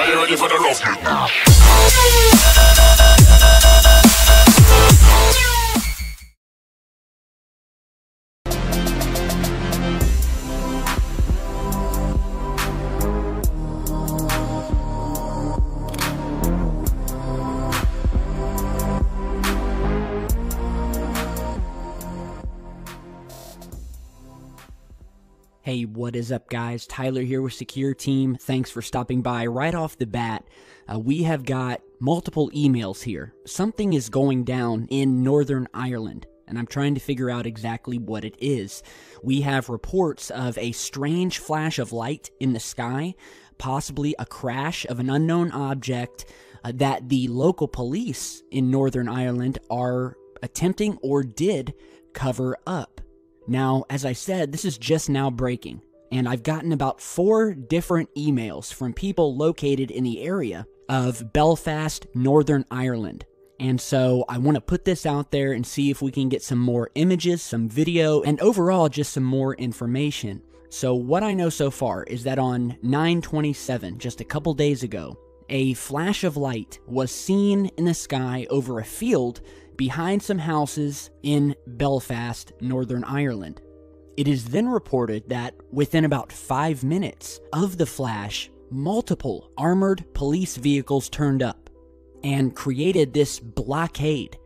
Are you ready for the rough? Hey, what is up, guys? Tyler here with Secure Team. Thanks for stopping by. Right off the bat, we have got multiple emails here. Something is going down in Northern Ireland, and I'm trying to figure out exactly what it is. We have reports of a strange flash of light in the sky, possibly a crash of an unknown object that the local police in Northern Ireland are attempting or did cover up. Now, as I said, this is just now breaking, and I've gotten about 4 different emails from people located in the area of Belfast, Northern Ireland. And so I want to put this out there and see if we can get some more images, some video, and overall just some more information. So what I know so far is that on 9/27, just a couple days ago, a flash of light was seen in the sky over a field behind some houses in Belfast, Northern Ireland. It is then reported that within about 5 minutes of the flash, multiple armored police vehicles turned up and created this blockade.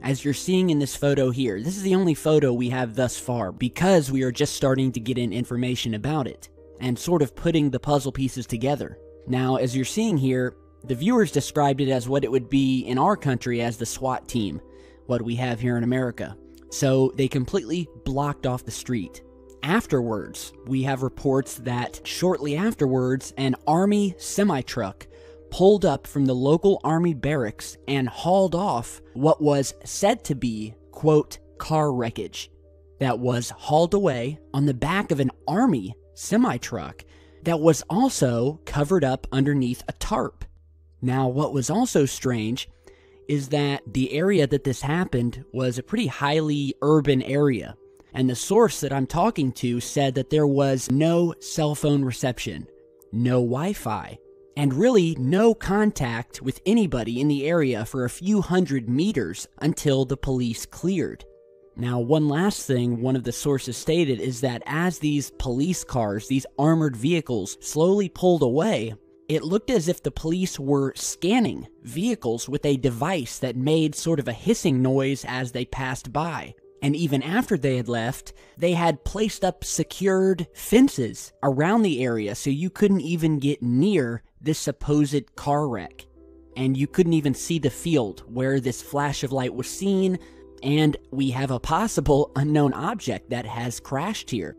As you're seeing in this photo here, this is the only photo we have thus far because we are just starting to get in information about it and sort of putting the puzzle pieces together. Now, as you're seeing here, the viewers described it as what it would be in our country as the SWAT team, what we have here in America. So they completely blocked off the street. Afterwards, we have reports that shortly afterwards, an army semi-truck pulled up from the local army barracks and hauled off what was said to be, quote, car wreckage that was hauled away on the back of an army semi-truck that was also covered up underneath a tarp. Now, what was also strange is that the area that this happened was a pretty highly urban area, and the source that I'm talking to said that there was no cell phone reception, no Wi-Fi, and really no contact with anybody in the area for a few hundred meters until the police cleared. Now, one last thing one of the sources stated is that as these police cars, these armored vehicles, slowly pulled away, it looked as if the police were scanning vehicles with a device that made sort of a hissing noise as they passed by. And even after they had left, they had placed up secured fences around the area so you couldn't even get near this supposed car wreck. And you couldn't even see the field where this flash of light was seen, and we have a possible unknown object that has crashed here.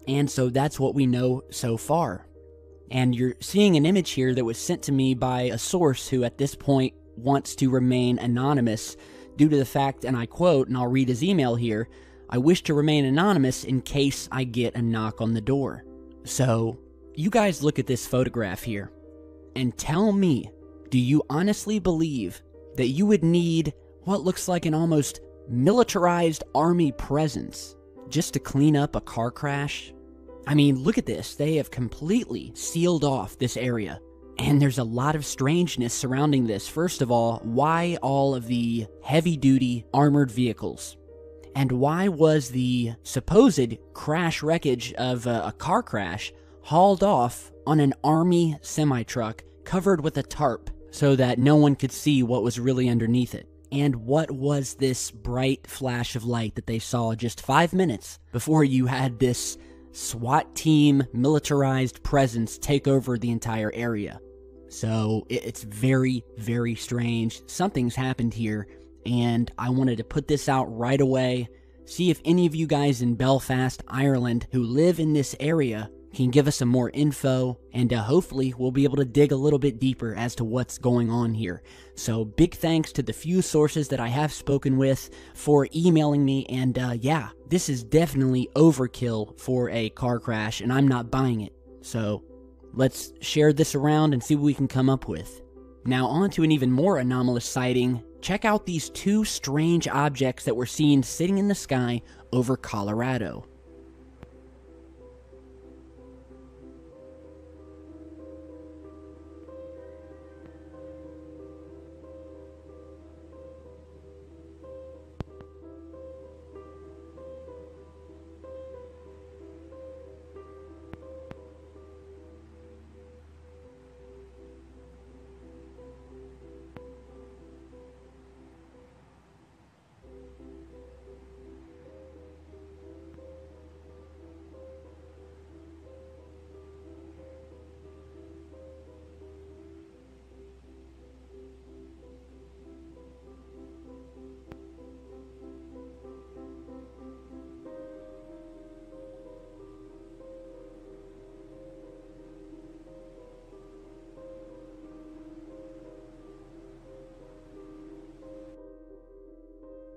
And so that's what we know so far. And you're seeing an image here that was sent to me by a source who at this point wants to remain anonymous due to the fact, and I quote, and I'll read his email here, "I wish to remain anonymous in case I get a knock on the door." So, you guys look at this photograph here and tell me, do you honestly believe that you would need what looks like an almost militarized army presence just to clean up a car crash? I mean, look at this. They have completely sealed off this area. And there's a lot of strangeness surrounding this. First of all, why all of the heavy-duty armored vehicles? And why was the supposed crash wreckage of a car crash hauled off on an army semi-truck covered with a tarp so that no one could see what was really underneath it? And what was this bright flash of light that they saw just 5 minutes before you had this SWAT team militarized presence take over the entire area? So it's very, very strange. Something's happened here, and I wanted to put this out right away. See if any of you guys in Belfast, Ireland, who live in this area can give us some more info, and hopefully we'll be able to dig a little bit deeper as to what's going on here. So big thanks to the few sources that I have spoken with for emailing me, and yeah, this is definitely overkill for a car crash, and I'm not buying it. So let's share this around and see what we can come up with. Now on to an even more anomalous sighting. Check out these 2 strange objects that were seen sitting in the sky over Colorado.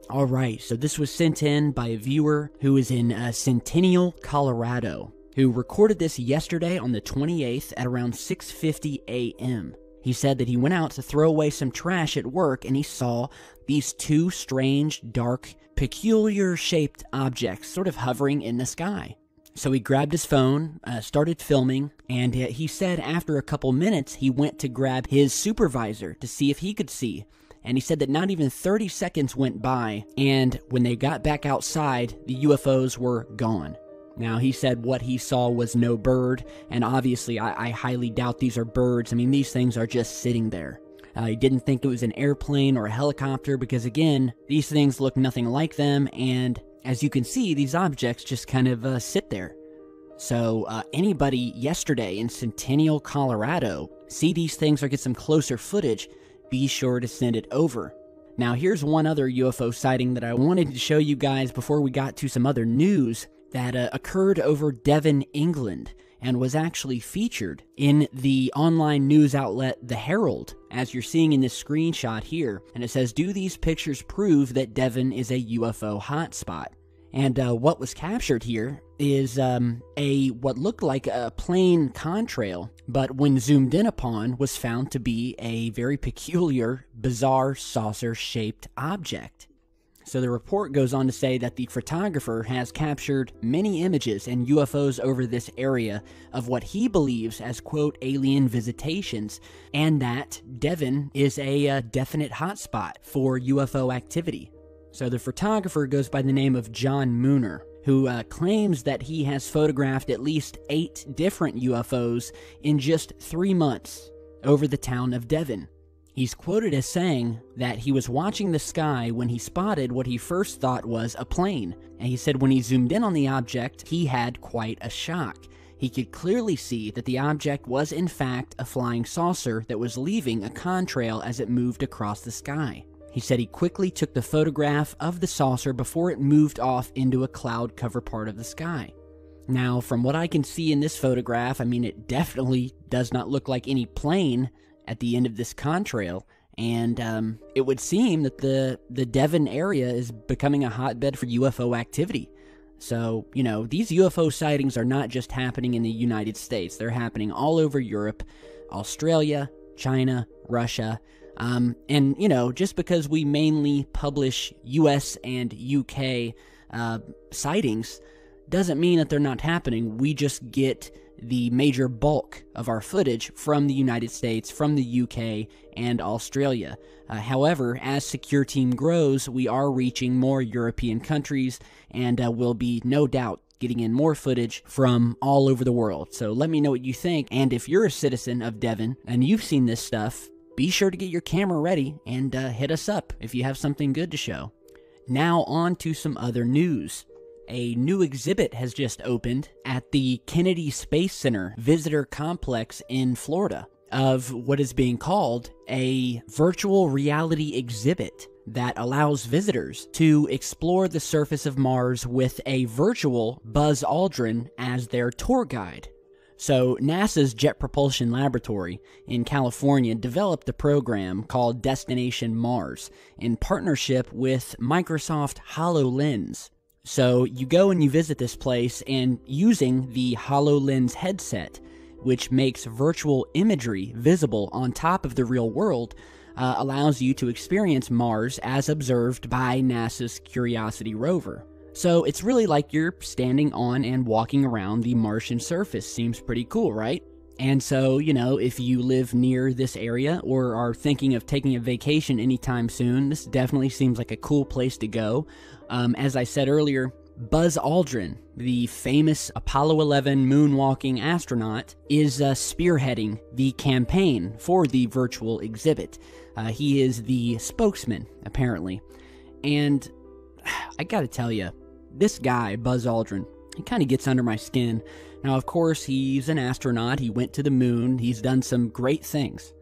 All right, so this was sent in by a viewer who is in Centennial, Colorado, who recorded this yesterday on the 28th at around 6:50 a.m. He said that he went out to throw away some trash at work and he saw these two strange, dark, peculiar-shaped objects sort of hovering in the sky. So he grabbed his phone, started filming, and he said after a couple minutes he went to grab his supervisor to see if he could see. And he said that not even 30 seconds went by, and when they got back outside, the UFOs were gone. Now, he said what he saw was no bird, and obviously I highly doubt these are birds. I mean, these things are just sitting there. He didn't think it was an airplane or a helicopter because, again, these things look nothing like them, and as you can see, these objects just kind of sit there. So anybody yesterday in Centennial, Colorado, see these things or get some closer footage, be sure to send it over. Now, here's one other UFO sighting that I wanted to show you guys before we got to some other news that occurred over Devon, England, and was actually featured in the online news outlet The Herald, as you're seeing in this screenshot here. And it says, "Do these pictures prove that Devon is a UFO hotspot?" And what was captured here is what looked like a plane contrail, but when zoomed in upon, was found to be a very peculiar, bizarre, saucer-shaped object. So the report goes on to say that the photographer has captured many images and UFOs over this area of what he believes as, quote, alien visitations, and that Devon is a definite hotspot for UFO activity. So the photographer goes by the name of John Mooner, who claims that he has photographed at least 8 different UFOs in just 3 months over the town of Devon. He's quoted as saying that he was watching the sky when he spotted what he first thought was a plane, and he said when he zoomed in on the object, he had quite a shock. He could clearly see that the object was in fact a flying saucer that was leaving a contrail as it moved across the sky. He said he quickly took the photograph of the saucer before it moved off into a cloud cover part of the sky. Now, from what I can see in this photograph, I mean, it definitely does not look like any plane at the end of this contrail, and it would seem that the Devon area is becoming a hotbed for UFO activity. So, you know, these UFO sightings are not just happening in the United States. They're happening all over Europe, Australia, China, Russia. And, you know, just because we mainly publish US and UK sightings doesn't mean that they're not happening. We just get the major bulk of our footage from the United States, from the UK, and Australia. However, as Secure Team grows, we are reaching more European countries, and will be, no doubt, getting in more footage from all over the world. So let me know what you think, and if you're a citizen of Devon and you've seen this stuff, be sure to get your camera ready and hit us up if you have something good to show. Now on to some other news. A new exhibit has just opened at the Kennedy Space Center Visitor Complex in Florida of what is being called a virtual reality exhibit that allows visitors to explore the surface of Mars with a virtual Buzz Aldrin as their tour guide. So NASA's Jet Propulsion Laboratory in California developed a program called Destination Mars in partnership with Microsoft HoloLens. So you go and you visit this place, and using the HoloLens headset, which makes virtual imagery visible on top of the real world, allows you to experience Mars as observed by NASA's Curiosity rover. So it's really like you're standing on and walking around the Martian surface. Seems pretty cool, right? And so, you know, if you live near this area or are thinking of taking a vacation anytime soon, this definitely seems like a cool place to go. As I said earlier, Buzz Aldrin, the famous Apollo 11 moonwalking astronaut, is spearheading the campaign for the virtual exhibit. He is the spokesman, apparently. And I gotta tell you, this guy, Buzz Aldrin, he kind of gets under my skin. Now, of course, he's an astronaut, he went to the moon, he's done some great things.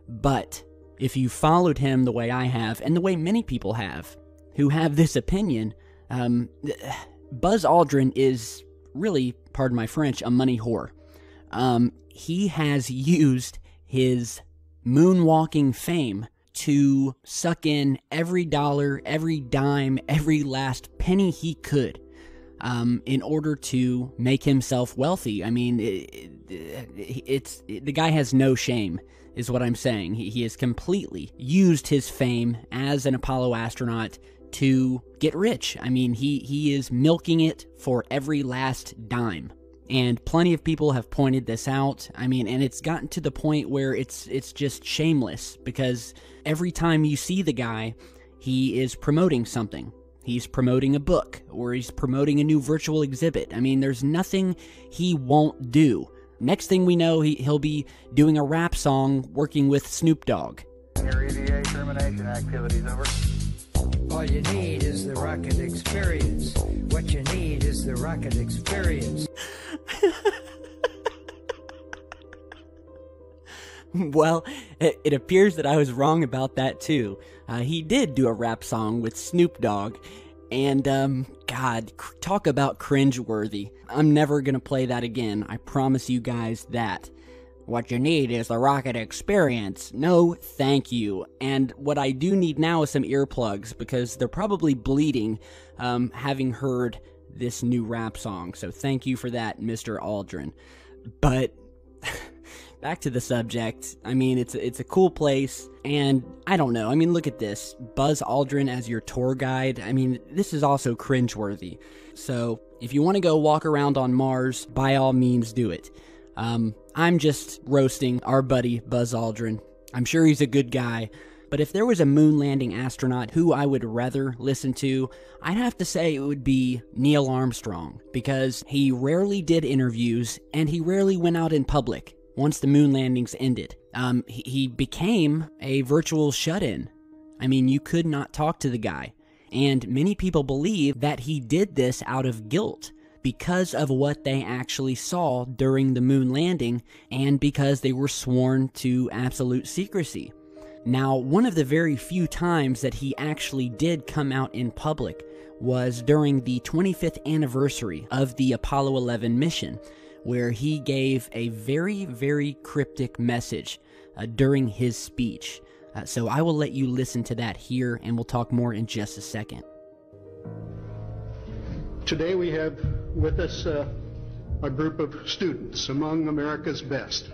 But if you followed him the way I have, and the way many people have, who have this opinion, Buzz Aldrin is really, pardon my French, a money whore. He has used his moonwalking fame to suck in every dollar, every dime, every last penny he could in order to make himself wealthy. I mean, the guy has no shame, is what I'm saying. He has completely used his fame as an Apollo astronaut to get rich. I mean, he is milking it for every last dime. And plenty of people have pointed this out. I mean, and it's gotten to the point where it's just shameless, because every time you see the guy, he is promoting something. He's promoting a book, or he's promoting a new virtual exhibit. I mean, there's nothing he won't do. Next thing we know, he'll be doing a rap song working with Snoop Dogg. Your EVA termination activities, over. All you need is the rocket experience. What you need is the rocket experience. Well, it appears that I was wrong about that too. He did do a rap song with Snoop Dogg, and God, talk about cringeworthy. I'm never gonna play that again, I promise you guys that. What you need is the rocket experience. No, thank you. And what I do need now is some earplugs, because they're probably bleeding having heard this new rap song. So thank you for that, Mr. Aldrin. But back to the subject. I mean, it's a cool place, and I don't know. I mean, look at this. Buzz Aldrin as your tour guide. I mean, this is also cringeworthy. So if you want to go walk around on Mars, by all means do it. I'm just roasting our buddy Buzz Aldrin. I'm sure he's a good guy, but if there was a moon landing astronaut who I would rather listen to, I'd have to say it would be Neil Armstrong, because he rarely did interviews, and he rarely went out in public once the moon landings ended. He became a virtual shut-in. I mean, you could not talk to the guy, and many people believe that he did this out of guilt, because of what they actually saw during the moon landing, and because they were sworn to absolute secrecy. Now, one of the very few times that he actually did come out in public was during the 25th anniversary of the Apollo 11 mission, where he gave a very, very cryptic message during his speech. So I will let you listen to that here, and we'll talk more in just a second. Today we have with us a group of students among America's best.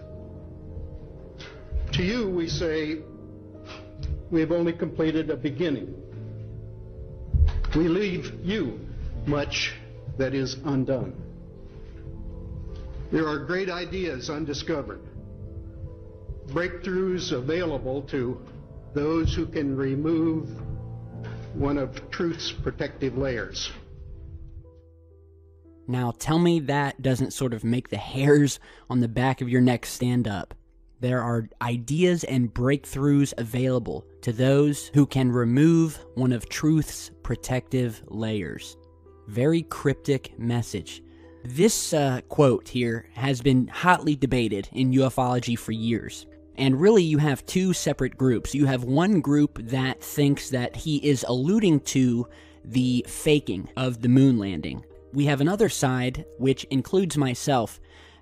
To you we say, we have only completed a beginning. We leave you much that is undone. There are great ideas undiscovered, breakthroughs available to those who can remove one of truth's protective layers. Now, tell me that doesn't sort of make the hairs on the back of your neck stand up. There are ideas and breakthroughs available to those who can remove one of truth's protective layers. Very cryptic message. This quote here has been hotly debated in ufology for years. And really, you have two separate groups. You have one group that thinks that he is alluding to the faking of the moon landing. We have another side, which includes myself,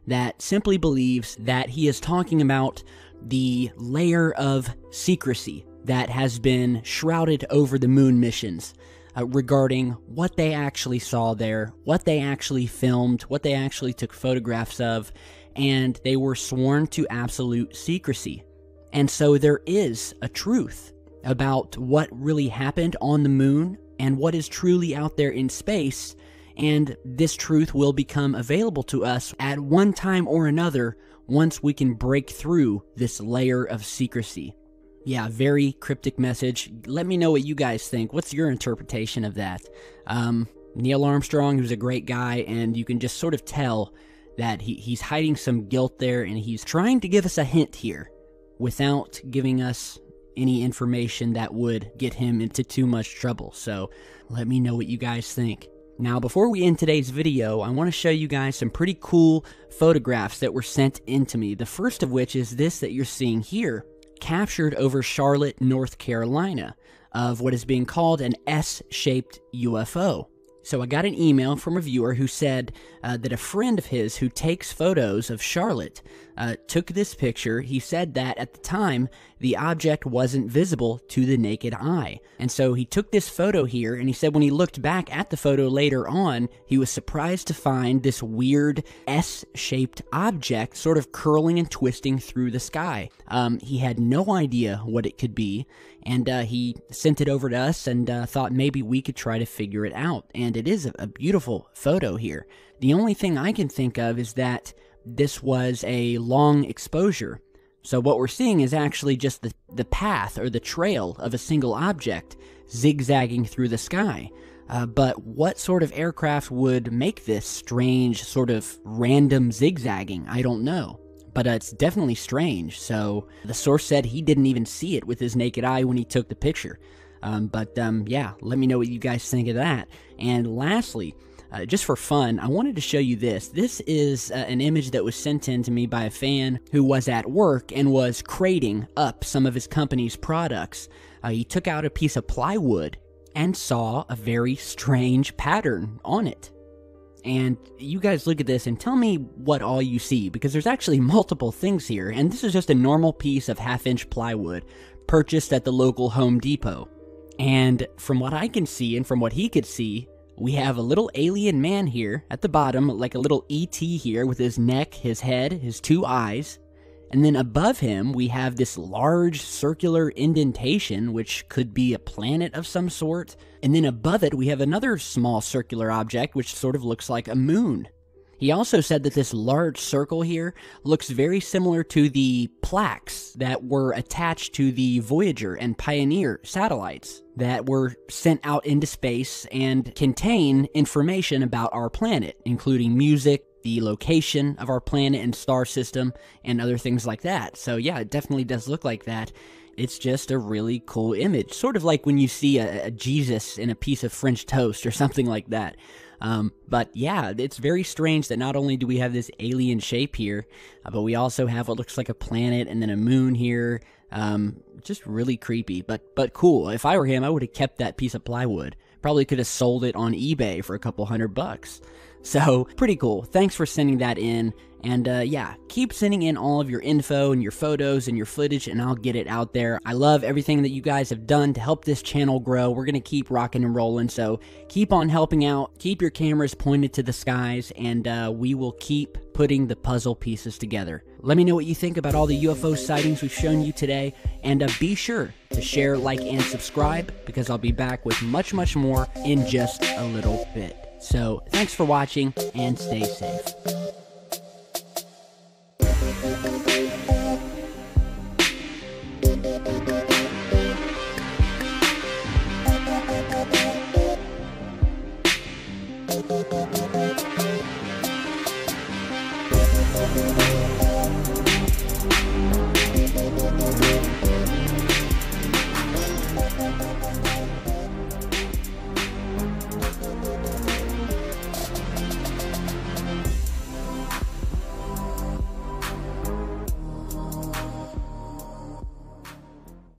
that simply believes that he is talking about the layer of secrecy that has been shrouded over the moon missions regarding what they actually saw there, what they actually filmed, what they actually took photographs of, and they were sworn to absolute secrecy. And so there is a truth about what really happened on the moon and what is truly out there in space, and this truth will become available to us at one time or another once we can break through this layer of secrecy. Yeah, very cryptic message. Let me know what you guys think. What's your interpretation of that? Neil Armstrong, who's a great guy, and you can just sort of tell that he's hiding some guilt there, and he's trying to give us a hint here without giving us any information that would get him into too much trouble. So let me know what you guys think. Now, before we end today's video, I want to show you guys some pretty cool photographs that were sent in to me. The first of which is this that you're seeing here, captured over Charlotte, North Carolina, of what is being called an S-shaped UFO. So I got an email from a viewer who said that a friend of his who takes photos of Charlotte took this picture. He said that at the time, the object wasn't visible to the naked eye. And so he took this photo here, and he said when he looked back at the photo later on, he was surprised to find this weird S-shaped object sort of curling and twisting through the sky. He had no idea what it could be, and he sent it over to us and thought maybe we could try to figure it out. And it is a beautiful photo here. The only thing I can think of is that this was a long exposure. So what we're seeing is actually just the path or the trail of a single object zigzagging through the sky. But what sort of aircraft would make this strange sort of random zigzagging? I don't know. But it's definitely strange. So the source said he didn't even see it with his naked eye when he took the picture. Yeah, let me know what you guys think of that. And lastly, just for fun, I wanted to show you this. This is an image that was sent in to me by a fan who was at work and was crating up some of his company's products. He took out a piece of plywood and saw a very strange pattern on it. And you guys look at this and tell me what all you see, because there's actually multiple things here, and this is just a normal piece of half-inch plywood purchased at the local Home Depot. And from what I can see and from what he could see, we have a little alien man here at the bottom, like a little ET here with his neck, his head, his two eyes. And then above him, we have this large circular indentation, which could be a planet of some sort. And then above it, we have another small circular object, which sort of looks like a moon. He also said that this large circle here looks very similar to the plaques that were attached to the Voyager and Pioneer satellites that were sent out into space and contain information about our planet, including music, the location of our planet and star system, and other things like that. So yeah, it definitely does look like that. It's just a really cool image, sort of like when you see a Jesus in a piece of French toast or something like that. But yeah, it's very strange that not only do we have this alien shape here, but we also have what looks like a planet and then a moon here. Just really creepy, but cool. If I were him, I would have kept that piece of plywood. Probably could have sold it on eBay for a couple $100. So, pretty cool. Thanks for sending that in. And yeah, keep sending in all of your info and your photos and your footage, and I'll get it out there. I love everything that you guys have done to help this channel grow. We're going to keep rocking and rolling, so keep on helping out. Keep your cameras pointed to the skies, and we will keep putting the puzzle pieces together. Let me know what you think about all the UFO sightings we've shown you today, and be sure to share, like, and subscribe, because I'll be back with much, much more in just a little bit. So, thanks for watching, and stay safe.